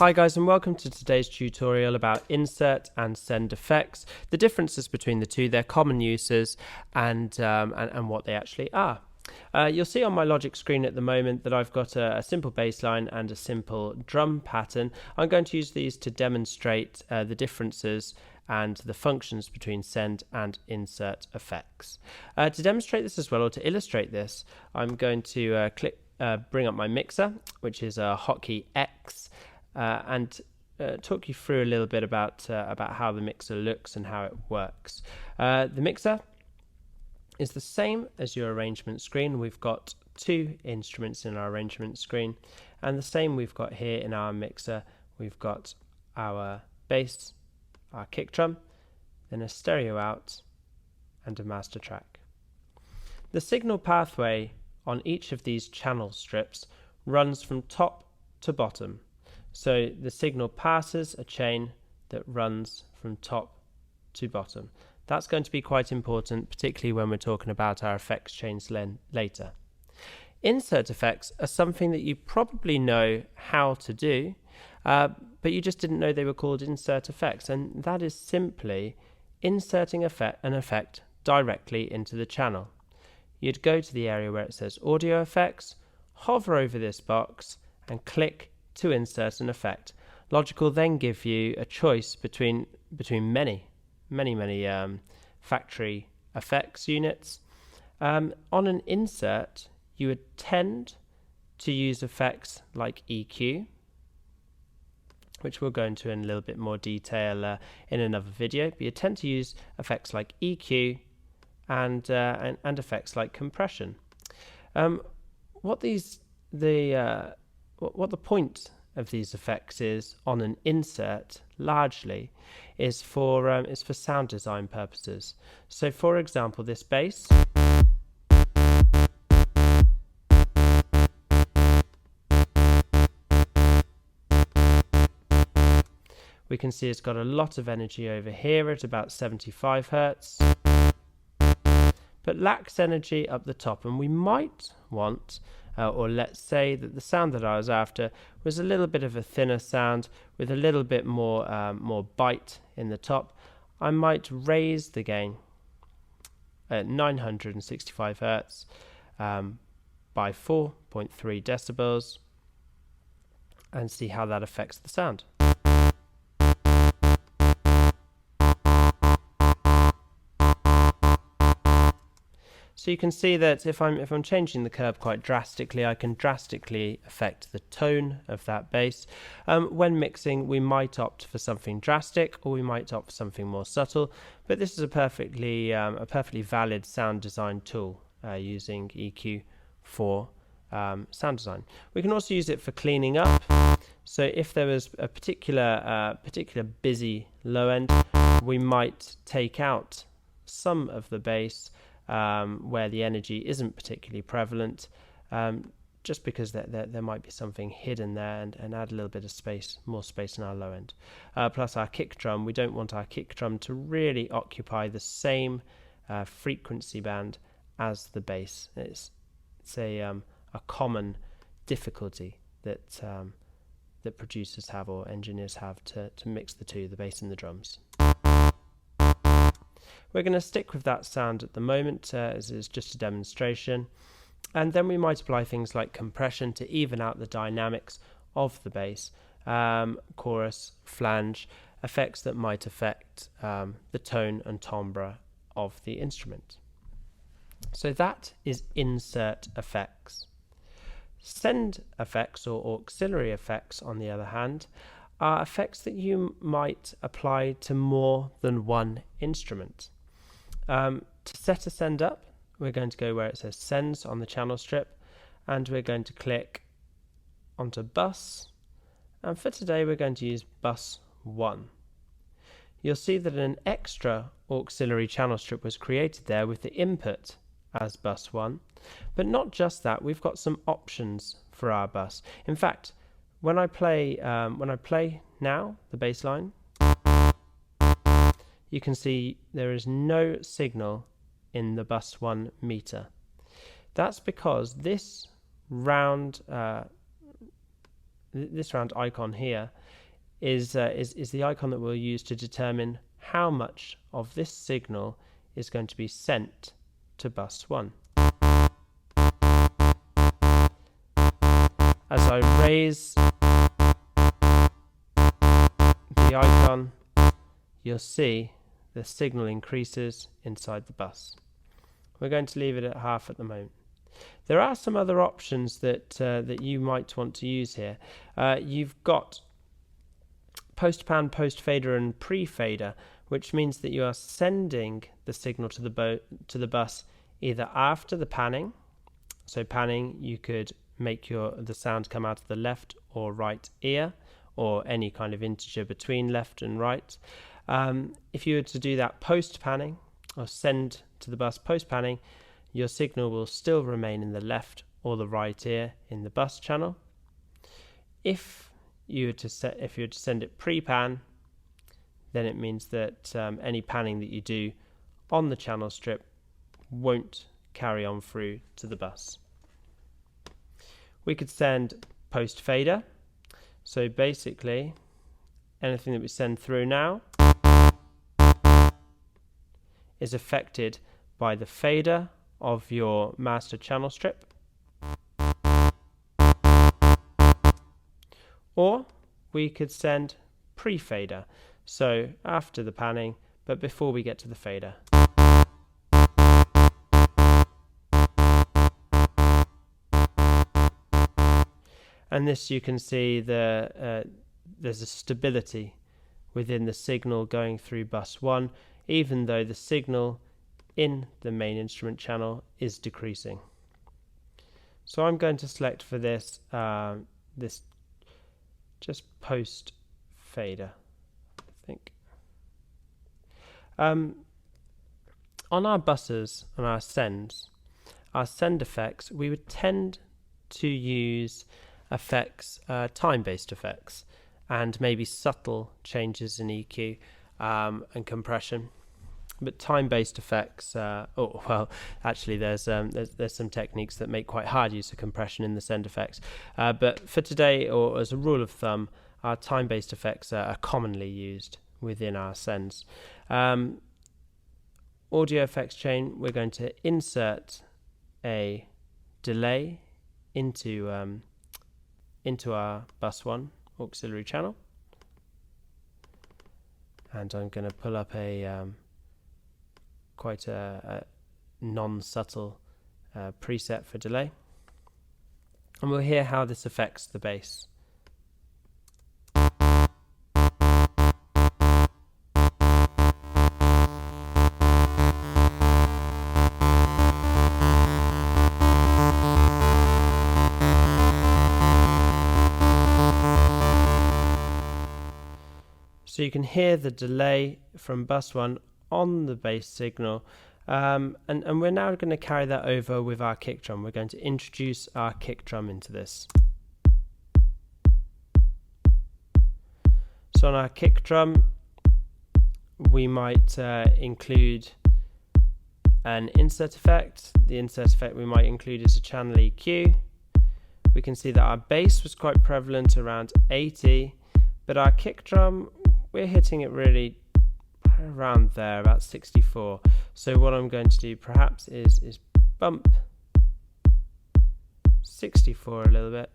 Hi guys, and welcome to today's tutorial about insert and send effects, the differences between the two, their common uses, and what they actually are. You'll see on my Logic screen at the moment that I've got a simple bass line and a simple drum pattern. I'm going to use these to demonstrate the differences and the functions between send and insert effects. To demonstrate this as well, or to illustrate this, I'm going to bring up my mixer, which is a hotkey X, and talk you through a little bit about how the mixer looks and how it works. The mixer is the same as your arrangement screen. We've got two instruments in our arrangement screen, and the same we've got here in our mixer. We've got our bass, our kick drum, then a stereo out, and a master track. The signal pathway on each of these channel strips runs from top to bottom. So the signal passes a chain that runs from top to bottom. That's going to be quite important, particularly when we're talking about our effects chains later. Insert effects are something that you probably know how to do, but you just didn't know they were called insert effects, and that is simply inserting an effect directly into the channel. You'd go to the area where it says audio effects, hover over this box, and click to insert an effect. Logic will then give you a choice between many factory effects units. On an insert, you would tend to use effects like EQ, which we'll go into in a little bit more detail in another video. But you tend to use effects like EQ and effects like compression. What the point of these effects is on an insert largely is for sound design purposes. So for example, this bass, we can see it's got a lot of energy over here at about 75 Hertz, but lacks energy up the top, and we might want or let's say that the sound that I was after was a little bit of a thinner sound with a little bit more bite in the top. I might raise the gain at 965 Hertz by 4.3 decibels and see how that affects the sound. So you can see that if I'm changing the curve quite drastically, I can drastically affect the tone of that bass. When mixing, we might opt for something drastic, or we might opt for something more subtle. But this is a perfectly valid sound design tool using EQ for sound design. We can also use it for cleaning up. So if there was a particular busy low end, we might take out some of the bass where the energy isn't particularly prevalent, just because there might be something hidden there, and add a little bit of space, more space in our low end. Plus our kick drum, we don't want our kick drum to really occupy the same frequency band as the bass. It's a common difficulty that producers have or engineers have to mix the two, the bass and the drums. We're going to stick with that sound at the moment as it's just a demonstration, and then we might apply things like compression to even out the dynamics of the bass, chorus, flange, effects that might affect the tone and timbre of the instrument. So that is insert effects. Send effects or auxiliary effects, on the other hand, are effects that you might apply to more than one instrument. To set a send up, we're going to go where it says sends on the channel strip, and we're going to click onto bus, and for today we're going to use bus 1. You'll see that an extra auxiliary channel strip was created there with the input as bus 1, but not just that, we've got some options for our bus. In fact, when I play now the bass line, you can see there is no signal in the bus 1 meter. That's because this round this round icon here is the icon that we'll use to determine how much of this signal is going to be sent to bus 1. As I raise the icon, you'll see the signal increases inside the bus. We're going to leave it at half at the moment. There are some other options that you might want to use here. You've got post-pan, post-fader and pre-fader, which means that you are sending the signal to the bus either after the panning. So panning, you could make the sound come out of the left or right ear, or any kind of integer between left and right. If you were to do that post-panning, or send to the bus post-panning, your signal will still remain in the left or the right ear in the bus channel. If you were to send it pre-pan, then it means that any panning that you do on the channel strip won't carry on through to the bus. We could send post-fader. So basically, anything that we send through now is affected by the fader of your master channel strip. Or we could send pre-fader, so after the panning, but before we get to the fader. And this, you can see there's a stability within the signal going through bus 1, even though the signal in the main instrument channel is decreasing. So I'm going to select for this this just post fader, I think. On our buses and our send effects, we would tend to use effects, time-based effects, and maybe subtle changes in EQ and compression. But time-based effects, actually there's some techniques that make quite hard use of compression in the send effects. But for today, or as a rule of thumb, our time-based effects are commonly used within our sends. Audio effects chain, we're going to insert a delay into our bus 1 auxiliary channel, and I'm going to pull up a quite a non-subtle preset for delay, and we'll hear how this affects the bass. So you can hear the delay from bus 1 on the bass signal, and we're now going to carry that over with our kick drum. We're going to introduce our kick drum into this. So on our kick drum, we might include an insert effect. The insert effect we might include is a channel EQ. We can see that our bass was quite prevalent around 80, but our kick drum, we're hitting it really around there, about 64. So what I'm going to do perhaps is bump 64 a little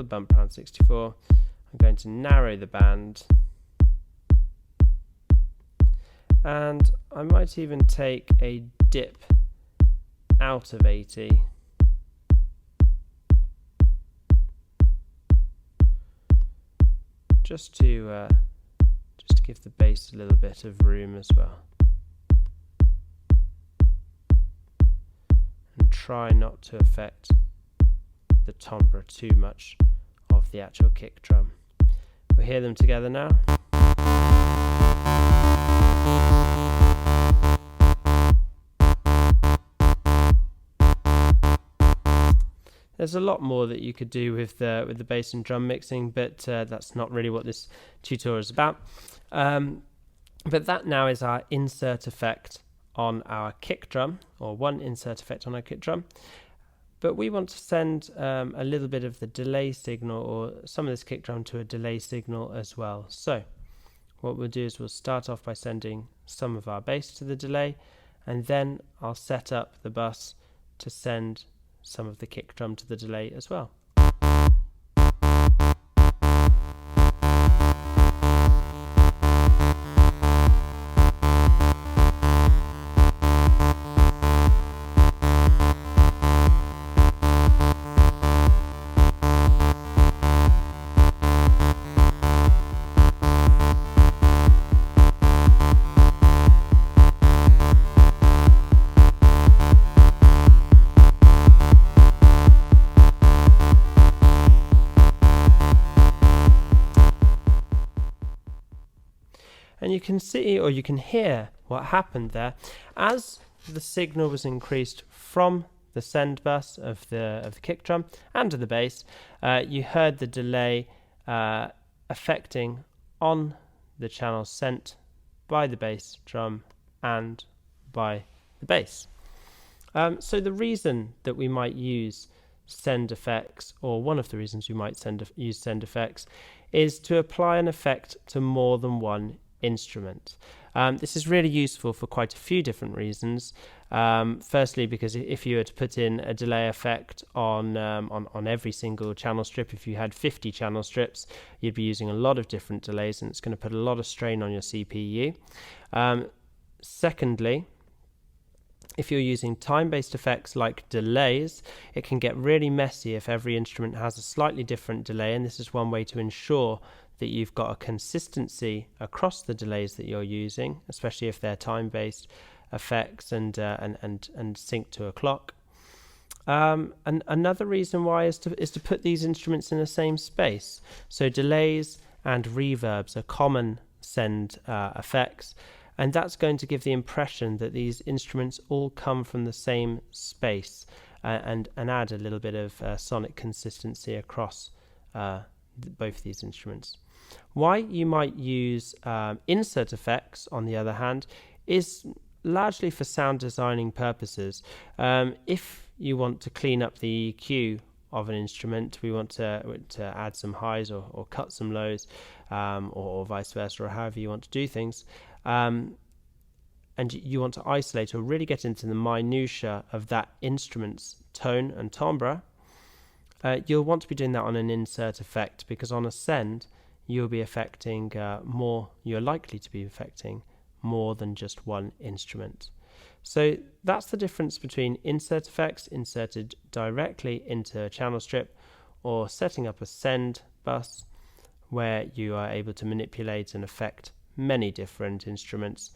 bump around 64. I'm going to narrow the band, and I might even take a dip out of 80. Just to give the bass a little bit of room as well, and try not to affect the timbre too much of the actual kick drum. We'll hear them together now. There's a lot more that you could do with the bass and drum mixing, but that's not really what this tutorial is about. But that now is our insert effect on our kick drum, or one insert effect on our kick drum. but we want to send a little bit of the delay signal, or some of this kick drum, to a delay signal as well. So what we'll do is we'll start off by sending some of our bass to the delay, and then I'll set up the bus to send some of the kick drum to the delay as well. And you can see, or you can hear, what happened there. As the signal was increased from the send bus of the kick drum and to the bass, you heard the delay affecting on the channels sent by the bass drum and by the bass. So the reason that we might use send effects, or one of the reasons we might use send effects, is to apply an effect to more than one instrument. This is really useful for quite a few different reasons. Firstly, because if you were to put in a delay effect on every single channel strip, if you had 50 channel strips, you'd be using a lot of different delays, and it's going to put a lot of strain on your CPU. Secondly, if you're using time-based effects like delays, it can get really messy if every instrument has a slightly different delay, and this is one way to ensure that you've got a consistency across the delays that you're using, especially if they're time-based effects and synced to a clock. And another reason why is to put these instruments in the same space. So delays and reverbs are common send effects, and that's going to give the impression that these instruments all come from the same space, and add a little bit of sonic consistency across both these instruments. Why you might use insert effects, on the other hand, is largely for sound designing purposes. If you want to clean up the EQ of an instrument, we want to add some highs or cut some lows, or vice versa, or however you want to do things, and you want to isolate or really get into the minutiae of that instrument's tone and timbre, you'll want to be doing that on an insert effect, because on a send you'll be affecting you're likely to be affecting more than just one instrument. So that's the difference between insert effects inserted directly into a channel strip, or setting up a send bus where you are able to manipulate and affect many different instruments